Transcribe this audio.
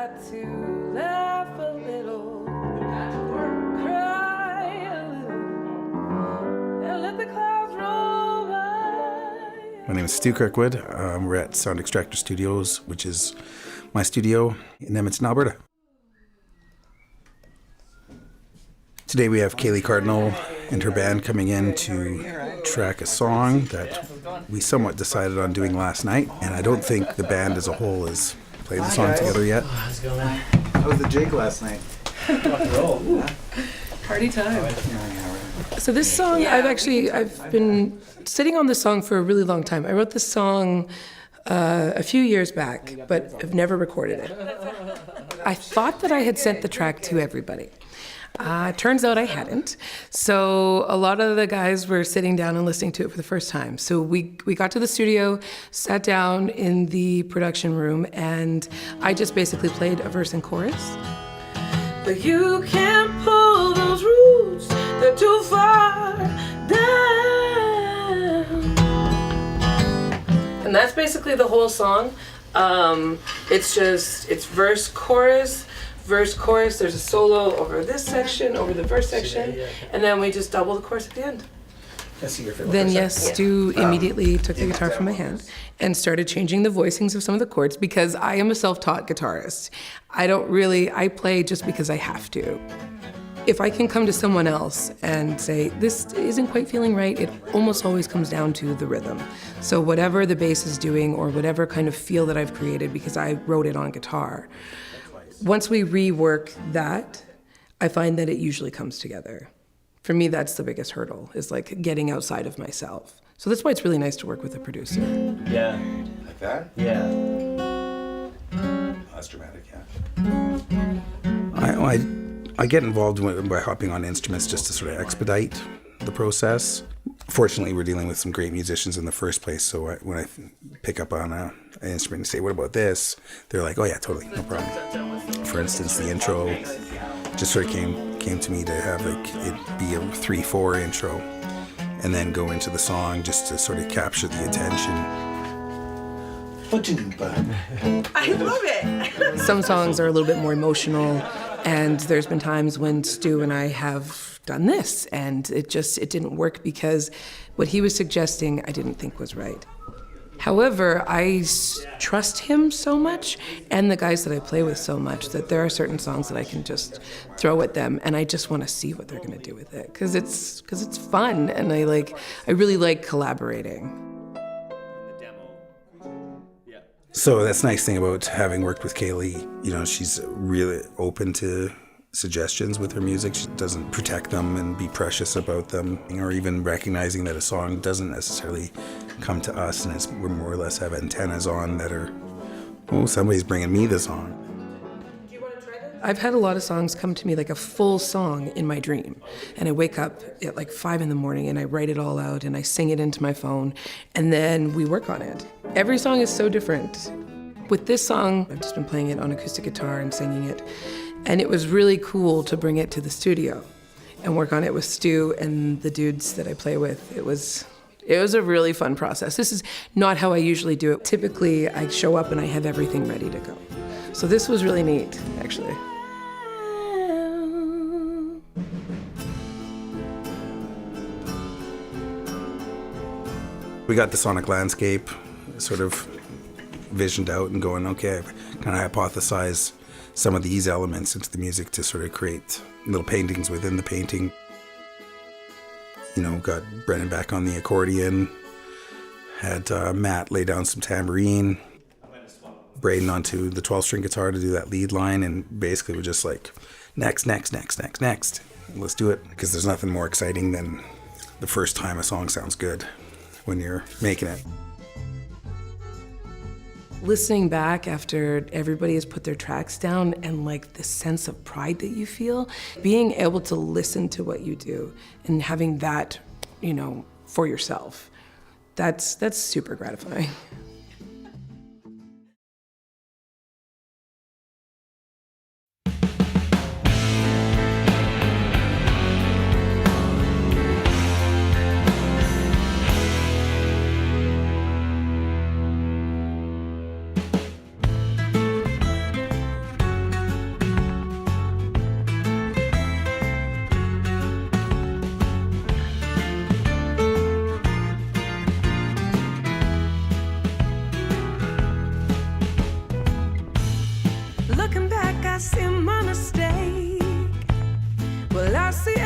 got to laugh a little, cry a little, and let the clouds roll by. My name is Stew Kirkwood. We're at Sound Extractor Studios, which is my studio in Edmonton, Alberta. Today we have Celeigh Cardinal and her band coming in to track a song that we somewhat decided on doing last night, and I don't think the band as a whole has played the song together yet. How was the jig last night? Party time. So this song, I've been sitting on this song for a really long time. I wrote this song a few years back, but I've never recorded it. I thought that I had sent the track to everybody. Turns out I hadn't. So a lot of the guys were sitting down and listening to it for the first time. So we got to the studio, sat down in the production room, and I just basically played a verse and chorus. But you can't pull those roots, they're too far down. And that's basically the whole song. It's verse, chorus, verse, chorus. There's a solo over this section, over the verse section, and then we just double the chorus at the end. Stu immediately took the guitar from my hand and started changing the voicings of some of the chords because I am a self-taught guitarist. I play just because I have to. If I can come to someone else and say, this isn't quite feeling right, it almost always comes down to the rhythm. So whatever the bass is doing or whatever kind of feel that I've created because I wrote it on guitar, once we rework that, I find that it usually comes together. For me, that's the biggest hurdle, is like getting outside of myself. So that's why it's really nice to work with a producer. Yeah. Like that? Yeah. That's dramatic, yeah. I get involved by hopping on instruments just to sort of expedite the process. Fortunately, we're dealing with some great musicians in the first place, so when I pick up on an instrument and say, what about this? They're like, oh yeah, totally, no problem. For instance, the intro just sort of came to me to have it be a 3/4 intro and then go into the song just to sort of capture the attention. I love it! Some songs are a little bit more emotional, and there's been times when Stu and I have done this, and it didn't work because what he was suggesting I didn't think was right. However, I trust him so much and the guys that I play with so much that there are certain songs that I can just throw at them and I just want to see what they're going to do with it because it's fun and I really like collaborating. So that's the nice thing about having worked with Celeigh. You know, she's really open to suggestions with her music. She doesn't protect them and be precious about them, or even recognizing that a song doesn't necessarily come to us and we more or less have antennas on that are, oh, somebody's bringing me the song. I've had a lot of songs come to me like a full song in my dream, and I wake up at like 5 a.m. and I write it all out and I sing it into my phone, and then we work on it. Every song is so different. With this song, I've just been playing it on acoustic guitar and singing it, and it was really cool to bring it to the studio and work on it with Stu and the dudes that I play with. It was a really fun process. This is not how I usually do it. Typically, I show up and I have everything ready to go. So this was really neat, actually. We got the sonic landscape sort of visioned out and going, okay, kind of hypothesize some of these elements into the music to sort of create little paintings within the painting. You know, got Brennan back on the accordion, had Matt lay down some tambourine, Braden onto the 12-string guitar to do that lead line, and basically we're just like, next. Let's do it, because there's nothing more exciting than the first time a song sounds good when you're making it. Listening back after everybody has put their tracks down and like the sense of pride that you feel, being able to listen to what you do and having that, you know, for yourself, that's super gratifying. see my mistake. Well, I see